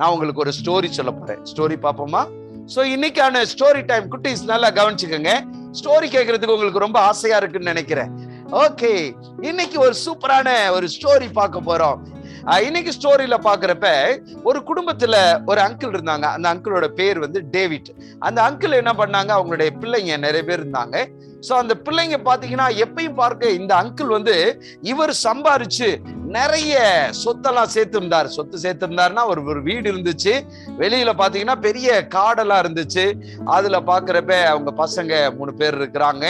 நான் உங்களுக்கு ஒரு ஸ்டோரி சொல்ல போறேன். ஸ்டோரி பார்ப்போமா? சோ இன்னைக்கான ஸ்டோரி டைம் குட்டீஸ் நல்லா கவனிச்சுக்கோங்க. ஸ்டோரி கேட்கறதுக்கு உங்களுக்கு ரொம்ப ஆசையா இருக்குன்னு நினைக்கிறேன். ஓகே, இன்னைக்கு ஒரு சூப்பரான ஒரு ஸ்டோரி பார்க்க போறோம். இன்னைக்கு ஸ்டோரியில பாக்குறப்ப ஒரு குடும்பத்துல ஒரு அங்கிள் இருந்தாங்க. அந்த அங்கிளோட பேர் வந்து டேவிட். அந்த அங்கிள் என்ன பண்ணாங்க, அவங்களுடைய பிள்ளைங்க நிறைய பேர் இருந்தாங்க. சோ அந்த பிள்ளைங்க பாத்தீங்கன்னா எப்பயும் பார்க்க இந்த அங்கிள் வந்து இவர் சம்பாரிச்சு நிறைய சொத்தெல்லாம் சேர்த்திருந்தார். சொத்து சேர்த்திருந்தாருன்னா ஒரு வீடு இருந்துச்சு, வெளியில பாத்தீங்கன்னா பெரிய காடெல்லாம் இருந்துச்சு. அதுல பாக்குறப்ப அவங்க பசங்க 3 பேர் இருக்கிறாங்க.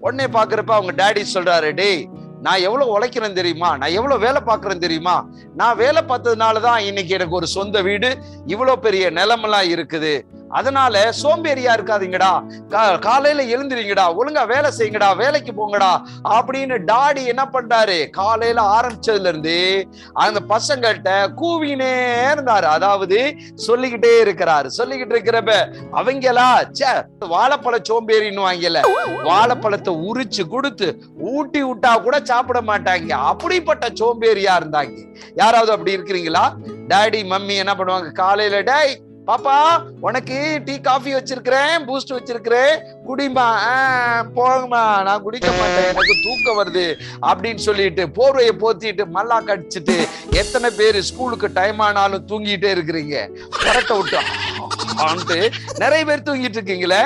உடனே பாக்குறப்ப அவங்க டேடி சொல்றாரு, டேய் நான் எவ்வளவு உழைக்கிறேன் தெரியுமா, நான் எவ்வளவு வேலை பார்க்கறேன் தெரியுமா, நான் வேலை பார்த்ததுனாலதான் இன்னைக்கு எனக்கு ஒரு சொந்த வீடு, இவ்வளவு பெரிய நிலமெல்லாம் இருக்குது. அதனால சோம்பேறியா இருக்காதீங்கடா, காலையில எழுந்திரீங்கடா, ஒழுங்கா வேலை செய்யுங்கடா, வேலைக்கு போங்கடா அப்படின்னு டாடி என்ன பண்றாரு, காலையில ஆரம்பிச்சதுல இருந்து அந்த பசங்கள்கிட்ட கூவினே இருந்தாரு. அதாவது சொல்லிக்கிட்டே இருக்கிறாரு. சொல்லிக்கிட்டு இருக்கிறப்ப அவங்களா வாழைப்பழ சோம்பேறின்னு வாங்கல, வாழைப்பழத்தை உரிச்சு கொடுத்து ஊட்டி விட்டா கூட சாப்பிட மாட்டாங்க. அப்படிப்பட்ட சோம்பேறியா இருந்தாங்க. யாராவது அப்படி இருக்கிறீங்களா? டாடி மம்மி என்ன பண்ணுவாங்க, காலையில டேய் பாப்பா உனக்கு டீ காஃபி வச்சிருக்கிறேன், பூஸ்ட் வச்சிருக்கிறேன், குடிமா. போங்கம்மா, நான் குடிக்க மாட்டேன், எனக்கு தூக்கம் வருது அப்படின்னு சொல்லிட்டு போர்வையை போத்திட்டு மல்லா கடிச்சிட்டு எத்தனை பேர் ஸ்கூலுக்கு டைம் ஆனாலும் தூங்கிட்டே இருக்கிறீங்க? பரட்ட விட்டு நிறைய பேர் தூங்கிட்டு இருக்கீங்களே.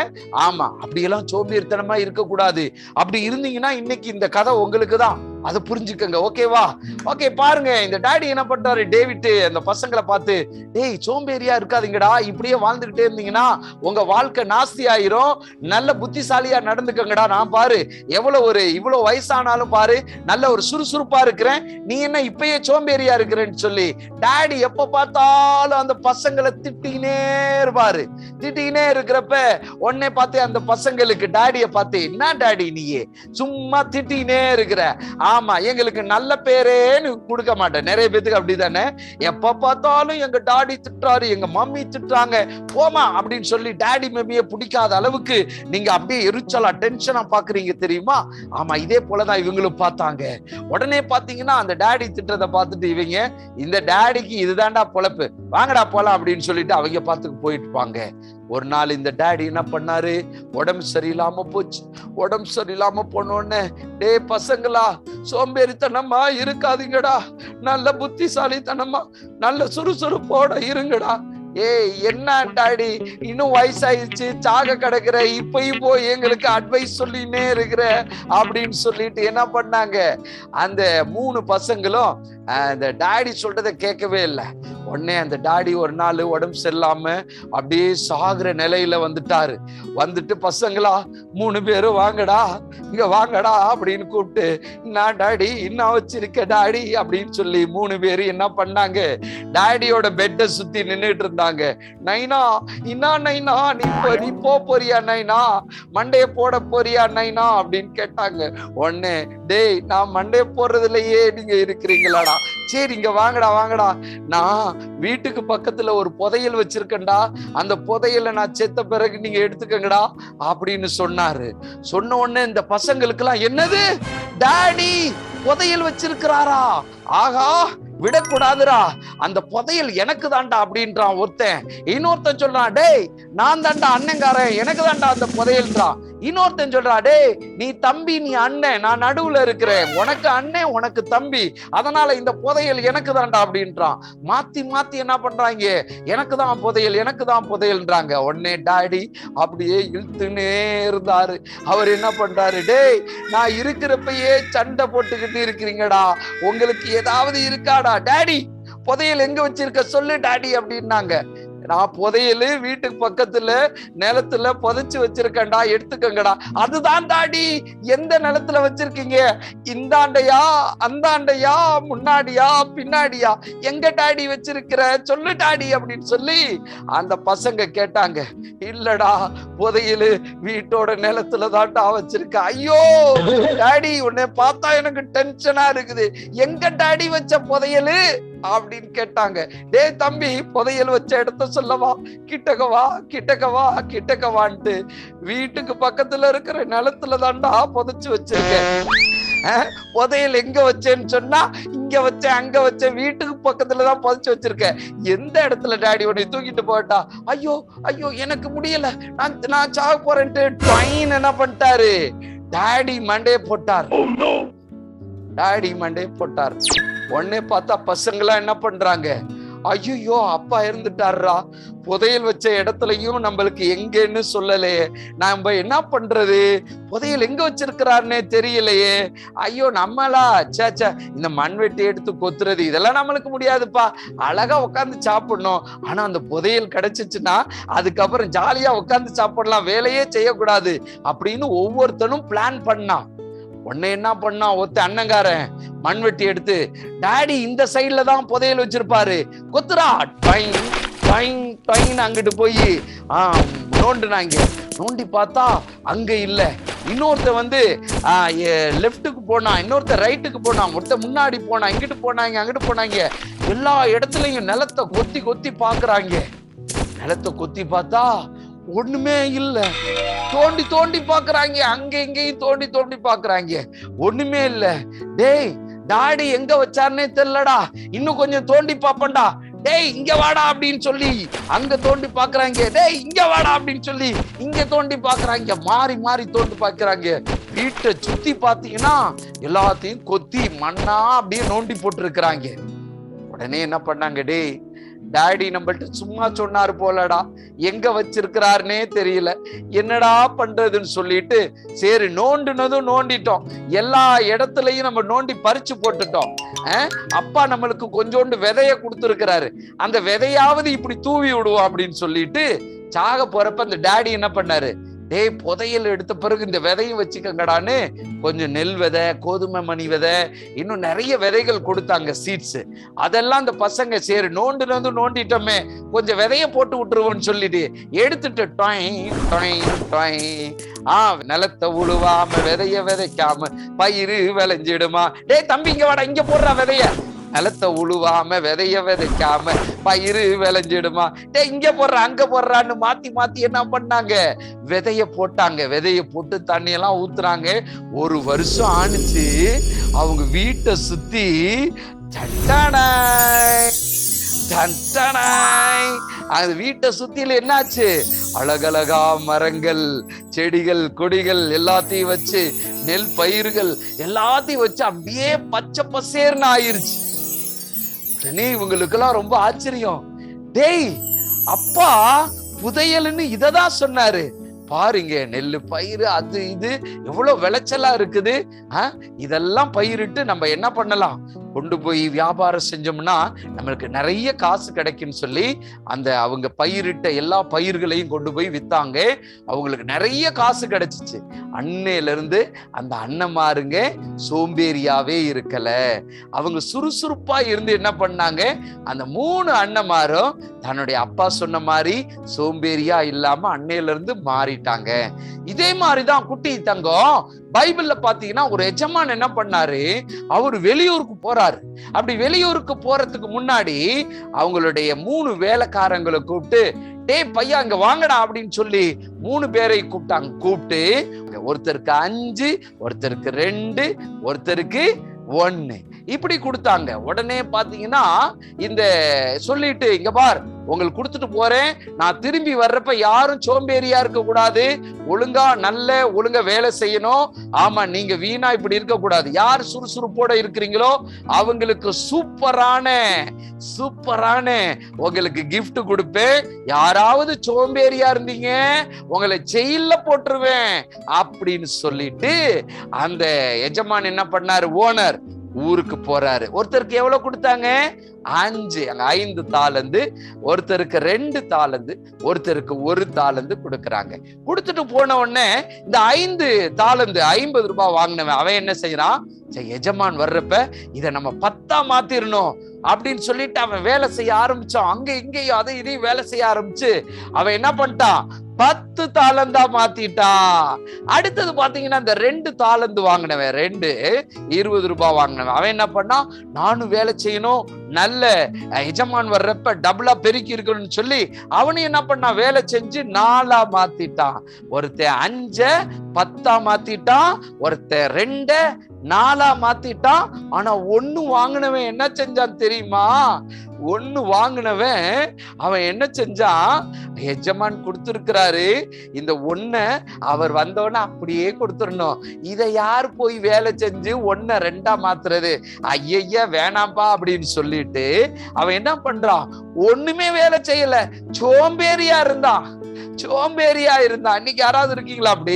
ஆமா, அப்படியெல்லாம் சோம்பேறித்தனமா இருக்க கூடாது. அப்படி இருந்தீங்கன்னா இன்னைக்கு இந்த கதை உங்களுக்கு தான், அதை புரிஞ்சுக்கங்க. ஓகேவா? ஓகே, பாருங்க இந்த டாடி என்ன பண்றாரு, டேவிட் அந்த பசங்களை பார்த்து, டேய் சோம்பேறியா இருக்காதீங்கடா, இப்படியே வாழ்ந்துகிட்டே இருந்தீங்கன்னா உங்க வாழ்க்கை நாஸ்தி ஆயிரும், நல்ல புத்திசாலியா நடந்துக்கங்கடா. நான் பாரு இவ்வளவு வயசானாலும் பாரு நல்ல ஒரு சுறுசுறுப்பா இருக்கிறேன், நீ என்ன இப்பயே சோம்பேறியா இருக்கிறேன்னு சொல்லி டாடி எப்ப பார்த்தாலும் அந்த பசங்களை திட்டினே இருப்பாரு. திட்டினே இருக்கிறப்ப உடனே பார்த்து அந்த பசங்களுக்கு டாடிய பார்த்து, என்ன டாடி நீயே சும்மா திட்டினே இருக்கிற, ஆமா எங்களுக்கு நல்ல பேரேன்னு கொடுக்க மாட்டேன். நிறைய பேத்துக்கு அப்படித்தானே, எப்ப பார்த்தாலும் எங்க டாடி திட்டுறாரு, எங்க மம்மி திட்டுறாங்க, போமா அப்படின்னு சொல்லி டாடி மம்மியை பிடிக்காத அளவுக்கு நீங்க அப்படியே எரிச்சலா டென்ஷனா பாக்குறீங்க தெரியுமா? ஆமா, இதே போலதான் இவங்களும் பார்த்தாங்க. உடனே பாத்தீங்கன்னா அந்த டாடி திட்டுறதை பார்த்துட்டு இவங்க, இந்த டாடிக்கு இதுதான்டா பொழப்பு, வாங்கடா போலாம் அப்படின்னு சொல்லிட்டு அவங்க பார்த்துக்கு போயிட்டு இருப்பாங்க. ஒரு நாள் இந்த டாடி என்ன பண்ணாரு, உடம்பு சரியில்லாம போச்சு. உடம்பு சரியில்லாம போனோடனே, டே பசங்களா சோம்பேறித்தனமா இருக்காதீங்கடா, நல்ல புத்திசாலித்தனமா நல்ல சுறுசுறுப்போட இருங்கடா. ஏய் என்ன டாடி இன்னும் வயசாயிடுச்சு, சாக கிடக்குற, இப்பயும் போய் எங்களுக்கு அட்வைஸ் சொல்லினே இருக்கிற அப்படின்னு சொல்லிட்டு என்ன பண்ணாங்க, அந்த 3 பசங்களும் அந்த டாடி சொல்றதை கேட்கவே இல்லை. உடனே அந்த டாடி ஒரு நாள் உடம்பு சரியில்லாம அப்படியே சாகுற நிலையில வந்துட்டாரு. வந்துட்டு பசங்களா 3 பேரும் வாங்கடா, இங்க வாங்கடா அப்படின்னு கூப்பிட்டு, நான் டாடி என்ன வச்சிருக்க டாடி அப்படின்னு சொல்லி 3 பேரும் என்ன பண்ணாங்க, டாடியோட பெட்டை சுத்தி நின்றுட்டு இருந்தாங்க. நைனா என்ன நைனா, நீ போறியா நைனா, மண்டைய போட போறியா நைனா அப்படின்னு கேட்டாங்க. உடனே, டேய் நான் மண்டைய போடுறதுலயே நீங்க இருக்கிறீங்களாடா, சரி இங்க வாங்கடா வாங்கடா, நான் வீட்டுக்கு பக்கத்துல ஒரு புதையல் வச்சிருக்கேன்டா, அந்த புதையலை நான் செத்த பிறகு நீங்க எடுத்துக்கங்கடா அப்படின்னு சொன்னாரு. சொன்ன உடனே இந்த பசங்களுக்கு எல்லாம், என்னது டாடி புதையல் வச்சிருக்கிறாரா, ஆகா விடக்கூடாதுரா, அந்த புதையல் எனக்கு தான்டா அப்படின்றான் ஒருத்தன். இன்னொருத்தன் சொல்றான், டேய் நான் தான்டா அண்ணங்காரன், எனக்கு தான்டா அந்த புதையல்ன்றான். இன்னொருத்தன் சொல்றா, டேய் நீ தம்பி நீ அண்ணன், நான் நடுவுல இருக்கிறேன், உனக்கு அண்ணன் உனக்கு தம்பி, அதனால இந்த புதையல் எனக்கு தான்டா அப்படின்றான். மாத்தி மாத்தி என்ன பண்றாங்க, எனக்கு தான் புதையல் எனக்கு தான் புதையல்ன்றாங்க. உடனே டாடி அப்படியே இழுத்துனே இருந்தாரு. அவர் என்ன பண்றாரு, டேய் நான் இருக்கிறப்பயே சண்டை போட்டுக்கிட்டு இருக்கிறீங்கடா, உங்களுக்கு ஏதாவது இருக்காடா, டாடி புதையல் எங்க வச்சிருக்க சொல்லு டாடி அப்படின்னாங்க. நான் புதையல் வீட்டுக்கு பக்கத்துல நிலத்துல புதைச்சு வச்சிருக்கேன்டா, எடுத்துக்கங்கடா. அதுதான் டாடி, எந்த நிலத்துல வச்சிருக்கீங்க, இந்தாண்டையா அந்தாண்டையா முன்னாடியா பின்னாடியா, எங்க டாடி வச்சிருக்கிற சொல்லு டாடி அப்படின்னு சொல்லி அந்த பசங்க கேட்டாங்க. இல்லடா புதையல் வீட்டோட நிலத்துல தான்டா வச்சிருக்க. ஐயோ டாடி உன்னை பார்த்தா எனக்கு டென்ஷனா இருக்குது, எங்க டாடி வச்ச புதையல் அப்படின்னு கேட்டாங்க. டே தம்பி புதையல் வச்ச இடத்த சொல்லவா, கிட்டக்கவா கிட்டக்கவா கிட்டக்கவான்ட்டு வீட்டுக்கு பக்கத்துல இருக்கிற நிலத்துல தான்டா புதைச்சு வச்சிருக்கேன். புதையல் எங்க வச்சேன்னு சொன்னா, இங்க வச்சேன் அங்க வச்சேன், வீட்டுக்கு பக்கத்துலதான் புதைச்சு வச்சிருக்கேன். எந்த இடத்துல டாடி உன்னை தூக்கிட்டு போட்டா? ஐயோ ஐயோ எனக்கு முடியல, நான் சாக போறேன்ட்டு என்ன பண்ணிட்டாரு, டாடி மண்டே போட்டார். டாடி மண்டே போட்டார். உடனே பார்த்தா பசங்களாம் என்ன பண்றாங்க, ஐயோ அப்பா இருந்துட்டாரா, புதையல் வச்ச இடத்துலயும் நம்மளுக்கு எங்கன்னு சொல்லலையே, நாம என்ன பண்றது, புதையல் எங்க வச்சிருக்கிறாருன்னே தெரியலையே, ஐயோ நம்மளா சேச்சா இந்த மண்வெட்டி எடுத்து கொத்துறது இதெல்லாம் நம்மளுக்கு முடியாதுப்பா, அழகா உட்காந்து சாப்பிடணும், ஆனா அந்த புதையல் கிடைச்சிச்சுன்னா அதுக்கப்புறம் ஜாலியா உட்காந்து சாப்பிடலாம், வேலையே செய்யக்கூடாது அப்படின்னு ஒவ்வொருத்தனும் பிளான் பண்ணான். உடனே என்ன பண்ணா, ஒருத்த அண்ணங்காரன் மண்வெட்டி எடுத்து, டாடி இந்த சைட்ல தான் புதையல் வச்சிருப்பாரு, கொத்துரா அங்கிட்டு போய் நோண்டுனாங்க. நோண்டி பார்த்தா அங்க இல்ல. இன்னொருத்த லெப்டுக்கு போனா, இன்னொருத்த ரைட்டுக்கு போனா, ஒருத்த முன்னாடி போனா, இங்கிட்டு போனாங்க அங்கிட்டு போனாங்க. எல்லா இடத்துலயும் நிலத்தை கொத்தி கொத்தி பாக்குறாங்க. நிலத்தை கொத்தி பார்த்தா ஒண்ணுமே இல்ல. தோண்டி தோண்டி பாக்குறாங்க, அங்க எங்கேயும் தோண்டி தோண்டி பாக்குறாங்க, ஒண்ணுமே இல்ல. டேய் டாடி எங்க வச்சாருன்னே தெரியலடா, இன்னும் கொஞ்சம் தோண்டி பாப்பண்டா, டேய் இங்க வாடா அப்படின்னு சொல்லி அங்க தோண்டி பாக்குறாங்க, டேய் இங்க வாடா அப்படின்னு சொல்லி இங்க தோண்டி பாக்குறாங்க, மாறி மாறி தோண்டி பாக்குறாங்க. வீட்டை சுத்தி பாத்தீங்கன்னா எல்லாத்தையும் கொத்தி மண்ணா அப்படியே நோண்டி போட்டு இருக்கிறாங்க. உடனே என்ன பண்ணாங்க, டேய் டாடி நம்மள்ட்ட சும்மா சொன்னாரு போலடா, எங்க வச்சிருக்கிறாருன்னே தெரியல, என்னடா பண்றதுன்னு சொல்லிட்டு சரி நோண்டுனதும் நோண்டிட்டோம், எல்லா இடத்துலயும் நம்ம நோண்டி பறிச்சு போட்டுட்டோம். அப்பா நம்மளுக்கு கொஞ்சோண்டு விதைய கொடுத்துருக்கிறாரு, அந்த விதையாவது இப்படி தூவி விடுவோம் அப்படின்னு சொல்லிட்டு சாக போறப்ப அந்த டாடி என்ன பண்ணாரு, டேய் புதையல் எடுத்த பிறகு இந்த விதையும் வச்சுக்கங்கடான்னு கொஞ்சம் நெல் விதை, கோதுமை மணி விதை, இன்னும் நிறைய விதைகள் கொடுத்தாங்க, சீட்ஸ். அதெல்லாம் அந்த பசங்க சரி நோண்டுனதும் நோண்டிட்டோமே கொஞ்சம் விதைய போட்டு விட்டுருவோம்னு சொல்லிட்டு எடுத்துட்டு நிலத்தை உழுவாம விதைய விதைக்காம பயிறு விளைஞ்சிடுமா, டேய் தம்பி இங்க வாடா, இங்க போடுறா விதைய, நிலத்தை உழுவாம விதைய விதைக்காம பயிறு விளைஞ்சிடுமா, டே இங்க போடுற அங்க போடுறான்னு மாத்தி மாத்தி என்ன பண்ணாங்க, விதைய போட்டாங்க. விதைய போட்டு தண்ணி எல்லாம் ஊத்துறாங்க. ஒரு வருஷம் ஆணுச்சு. அவங்க வீட்டை சுத்தி அந்த வீட்டை சுத்தியில என்னாச்சு, அழகழகா மரங்கள், செடிகள், கொடிகள் எல்லாத்தையும் வச்சு, நெல் பயிர்கள் எல்லாத்தையும் வச்சு அப்படியே பச்சை பசேர்னு ஆயிருச்சு. உடனே இவங்களுக்கெல்லாம் ரொம்ப ஆச்சரியம், டேய் அப்பா புதையல்னு இததான் சொன்னாரு, பாருங்க நெல்லு பயிர் அது இது எவ்வளவு விளைச்சலா இருக்குது, இதெல்லாம் பயிரிட்டு நம்ம என்ன பண்ணலாம், கொண்டு போய் வியாபாரம் செஞ்சோம்னா நம்மளுக்கு நிறைய காசு கிடைக்குன்னு சொல்லி அந்த அவங்க பயிரிட்ட எல்லா பயிர்களையும் கொண்டு போய் வித்தாங்க. அவங்களுக்கு நிறைய காசு கிடைச்சிச்சு. அன்னையில இருந்து அந்த அண்ணன்மாருங்க சோம்பேறியாவே இருக்கல. அவங்க சுறுசுறுப்பா இருந்து என்ன பண்ணாங்க, அந்த 3 அண்ணன்மாரும் தன்னுடைய அப்பா சொன்ன மாதிரி சோம்பேறியா இல்லாம அன்னையில இருந்து மாறிட்டாங்க. இதே மாதிரிதான் குட்டி தங்கம் பைபிள்ல பாத்தீங்கன்னா ஒரு எஜமான் என்ன பண்ணாரு, அவரு வெளியூருக்கு போறாரு. அப்படி வெளியூருக்கு போறதுக்கு முன்னாடி அவங்களுடைய 3 வேலைக்காரங்களை கூப்பிட்டு, டேய் பையா இங்க வாங்கடா அப்படின்னு சொல்லி 3 பேரை கூப்பிட்டாங்க. கூப்பிட்டு ஒருத்தருக்கு 5, ஒருத்தருக்கு 2, ஒருத்தருக்கு 1 இப்படி கொடுத்தாங்க. உடனே பாத்தீங்கன்னா இந்த சொல்லிட்டு, இங்க பார் உங்களுக்கு கொடுத்துட்டு போறேன், நான் திரும்பி வர்றப்ப யாரும் சோம்பேறியா இருக்க கூடாது, ஒழுங்கா வேலை செய்யணும். ஆமா நீங்க வீணா இப்படி இருக்க கூடாது. யார் சுறுசுறுப்போட இருக்கிறீங்களோ அவங்களுக்கு சூப்பரான உங்களுக்கு கிஃப்ட் கொடுப்பேன். யாராவது சோம்பேறியா இருந்தீங்க உங்களை ஜெயில போட்டுருவேன் அப்படின்னு சொல்லிட்டு அந்த எஜமான் என்ன பண்ணாரு, ஓனர் ஊருக்கு போறாரு. ஒருத்தருக்கு எவ்வளவு கொடுத்தாங்க, 5 தாலந்து, ஒருத்தருக்கு 2 தாலந்து, ஒருத்தருக்கு 1 தாலந்து கொடுக்கறாங்க. கொடுத்துட்டு போன உடனே இந்த 5 தாலந்து 50 ரூபாய் வாங்கினவன் அவன் என்ன செய்யறான், எஜமான் வர்றப்ப இதை நம்ம 10ஆ மாத்திரணும் அப்படின்னு சொல்லிட்டு அவன் வேலை செய்ய ஆரம்பிச்சான். அங்க இங்கேயும் அதை இதையும் வேலை செய்ய ஆரம்பிச்சு அவன் என்ன பண்ணிட்டான், 10 தாலந்தா மாத்திட்டா. அடுத்தது பாத்தீங்கன்னா இந்த 2 தாலந்து வாங்கினவன், 20 ரூபாய் வாங்கினவன் அவன் என்ன பண்ணா, நானும் வேலை செய்யணும், நல்ல எஜமான் வர்றப்ப டபுளா பெருக்கி இருக்கணும்னு சொல்லி அவனையும் என்ன பண்ணா, வேலை செஞ்சு 4ஆ மாத்திட்டான். ஒருத்தன் 5 10ஆ மாத்திட்டான், ஒருத்தன் 2 4ஆ மாத்திட்டான். ஆனா 1 வாங்கினவன் என்ன செஞ்சான் தெரியுமா? 1 வாங்கினவன் அவன் என்ன செஞ்சான், எஜமான் கொடுத்திருக்கிறாரு, இந்த 1 அவர் வந்தோன்னு அப்படியே கொடுத்துடணும். இதை யார் போய் வேலை செஞ்சு 1 2ஆ மாத்துறது? ஐயா வேணாம்பா அப்படின்னு சொல்லிட்டு அவன் என்ன பண்றான், ஒண்ணுமே வேலை செய்யல, சோம்பேறியா இருந்தான். இன்னைக்கு யாராவது இருக்கீங்களா அப்படி?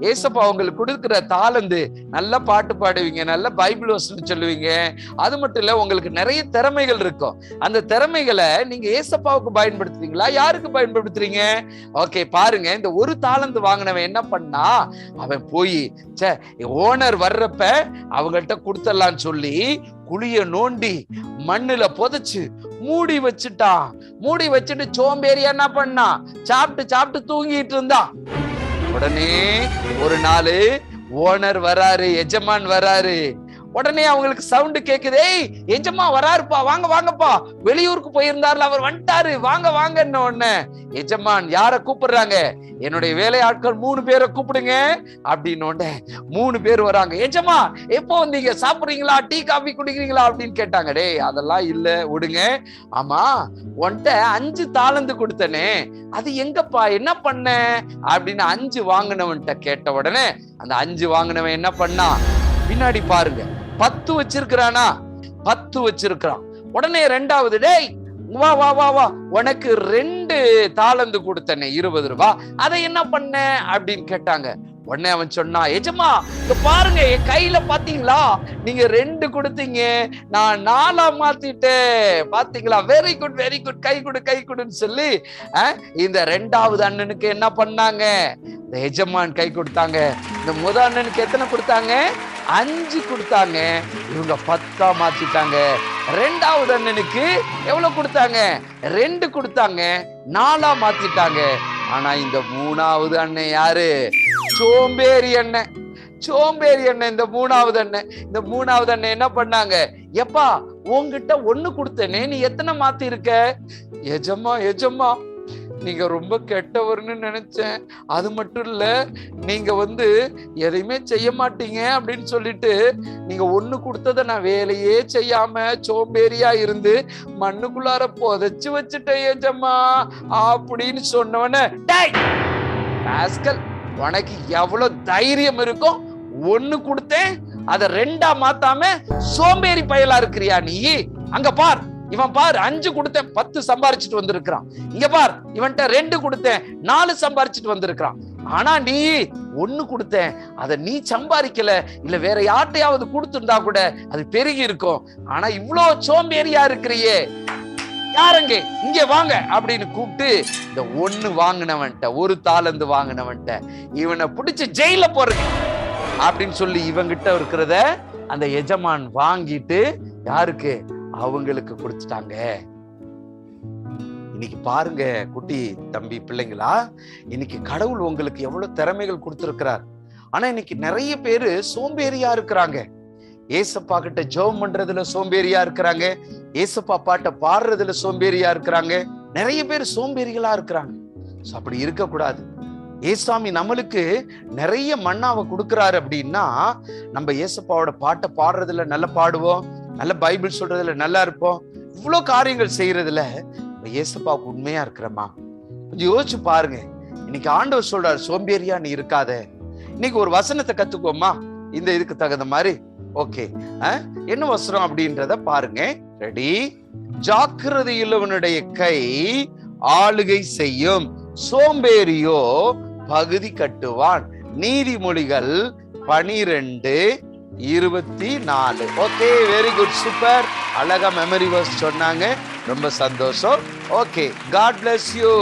ஏசப்பா உங்களுக்கு கொடுக்கிற தாளந்து, நல்ல பாட்டு பாடுவீங்க, நல்ல பைபிள் வசனம் சொல்லுவீங்க, அது மட்டும் இல்ல உங்களுக்கு நிறைய திறமைகள் இருக்கும். அந்த திறமைகளை நீங்க ஏசப்பாவுக்கு பயன்படுத்துறீங்களா, யாருக்கு பயன்படுத்துறீங்க? ஓகே பாருங்க, இந்த ஒரு தாளந்து வாங்கினவன் என்ன பண்ணா, அவன் போய் ஓனர் வர்றப்ப அவங்கள்ட்ட கொடுத்துடலான்னு சொல்லி குழிய நோண்டி மண்ணுல புதைச்சு மூடி வச்சுட்டான். மூடி வச்சுட்டு சோம்பேறியா என்ன பண்ணா, சாப்பிட்டு தூங்கிட்டு இருந்தான். உடனே ஒரு நாள் ஓனர் வராரு, எஜமான் வராரு. உடனே அவங்களுக்கு சவுண்ட் கேக்குது, ஏய் எஜமா வராருப்பா, வாங்க வாங்கப்பா, வெளியூருக்கு போயிருந்தாருல அவர் வந்துட்டாரு, வாங்க வாங்கன்னு. உடனே எஜமான் யார கூப்பிடுறாங்க, என்னுடைய வேலையாட்கள் 3 பேரை கூப்பிடுங்க அப்படின்னு. 3 பேர் வராங்க. எஜமா எப்போ வந்தீங்க, சாப்பிடுறீங்களா, டீ காபி குடிக்கிறீங்களா அப்படின்னு கேட்டாங்க. டேய் அதெல்லாம் இல்ல, விடுங்க. ஆமா உன்கிட்ட 5 தாளந்து கொடுத்தனே, அது எங்கப்பா, என்ன பண்ண அப்படின்னு 5 வாங்கினவன்ட்ட கேட்ட உடனே அந்த 5 வாங்கினவன் என்ன பண்ணா, பின்னாடி பாருங்க 10 வச்சிருக்கிறானா, 10 வச்சிருக்கிறான். உடனே 2வது, டேய் வா வா வா வா, உனக்கு 2 தாளந்து கொடுத்தனே 20 ரூபாய், அதை என்ன பண்ண அப்படின்னு கேட்டாங்க. உடனே அவன் சொன்னா, எஜமா இங்க பாருங்க, என் கையில பாத்தீங்களா, நீங்க 2 கொடுத்தீங்க, நான் 4ஆ மாத்திட்டேன், பாத்தீங்களா, வெரி குட் வெரி குட், கை கொடுன்னு சொல்லி இந்த 2வது அண்ணனுக்கு என்ன பண்ணாங்க, இந்த எஜமான் கை கொடுத்தாங்க. இந்த முதல் அண்ணனுக்கு எத்தனை கொடுத்தாங்க, 5 கொடுத்தாங்க. இவங்க 10ஆ மாத்திட்டாங்க. 2வது அண்ணனுக்கு எவ்வளவு கொடுத்தாங்க, 2 கொடுத்தாங்க, 4ஆ மாத்திட்டாங்க. ஆனா இந்த 3வது அண்ணன் யாரு, சோம்பேறி அண்ணன். இந்த 3வது அண்ணன் என்ன பண்ணாங்க, எப்பா உன்கிட்ட 1 கொடுத்தனே, நீ எத்தனை மாத்தி இருக்க? எஜமா நீங்க ரொம்ப கெட்டவர்னு நினைச்சேன், அது மட்டும் இல்ல நீங்க எதையுமே செய்ய மாட்டீங்க அப்படின்னு சொல்லிட்டு நீங்க 1 கொடுத்தத நான் வேலையே செய்யாம சோம்பேறியா இருந்து மண்ணுக்குள்ளார புதைச்சு வச்சுட்டேன் எஜமா அப்படின்னு சொன்னவன, டேய் ராஸ்கல், உனக்கு எவ்வளவு தைரியம் இருக்கும், 1 கொடுத்தேன் அத 2ஆ மாத்தாம சோம்பேறி பயலா இருக்கிறியா நீ? அங்க பார், இவன் பார் 5 கொடுத்தேன் 10 சம்பாரிச்சுட்டு வந்திருக்கிறான். இங்க பார், இவன்ட்ட 2 கொடுத்தேன் 4 சம்பாரிச்சுட்டு வந்திருக்கிறான். ஆனா நீ 1 கொடுத்தேன், அத நீ சம்பாதிக்கல, இல்ல வேற யார்ட்டையாவது கொடுத்திருந்தா கூட அது பெருகி இருக்கும். ஆனா இவ்வளோ சோம்பேறியா இருக்கிறியே, யாருங்க இங்க வாங்க அப்படின்னு கூப்பிட்டு இந்த 1 வாங்கினவன்ட்ட, 1 தாளந்து வாங்கினவன்ட்ட இவனை பிடிச்சு ஜெயில போறீங்க அப்படின்னு சொல்லி இவங்கிட்ட இருக்கிறத அந்த எஜமான் வாங்கிட்டு யாருக்கு, அவங்களுக்கு கொடுத்துட்டாங்க. இன்னைக்கு பாருங்க குட்டி தம்பி பிள்ளைங்களா, இன்னைக்கு கடவுள் உங்களுக்கு எவ்வளவு திறமைகள் கொடுத்திருக்கிறார். ஆனா இன்னைக்கு நிறைய பேரு சோம்பேறியா இருக்கிறாங்க. ஏசப்பா கிட்ட ஜெபம் பண்றதுல சோம்பேறியா இருக்கிறாங்க, ஏசப்பா பாட்ட பாடுறதுல சோம்பேறியா இருக்கிறாங்க. நிறைய பேர் சோம்பேறிகளா இருக்கிறாங்க. அப்படி இருக்க கூடாது. ஏசாமி நம்மளுக்கு நிறைய மன்னாவை கொடுக்கிறாரு அப்படின்னா, நம்ம ஏசப்பாவோட பாட்டை பாடுறதுல நல்லா பாடுவோம், நல்ல பைபிள் சொல்றதுல நல்லா இருப்போம், இவ்வளவு காரியங்கள் செய்யறதுல ஏசப்பாவுக்கு உண்மையா இருக்கிறோமா? கொஞ்சம் யோசிச்சு பாருங்க. இன்னைக்கு ஆண்டவர் சொல்றாரு, சோம்பேறியா நீ இருக்காத. இன்னைக்கு ஒரு வசனத்தை கத்துக்கோமா, இந்த இதுக்கு தகுந்த மாதிரி. ஓகே, என்ன வசனம் அப்படின்றத பாருங்க. ரெடி? ஜாக்கிரதையுள்ளவனுடைய கை ஆளுகை செய்யும், சோம்பேறியோ பகுதி கட்டுவான். நீதிமொழிகள் 12:24. ஓகே, வெரி குட், சூப்பர், அழகா மெமரி வர்ஸ் சொன்னாங்க, ரொம்ப சந்தோஷம். Okay, God bless you.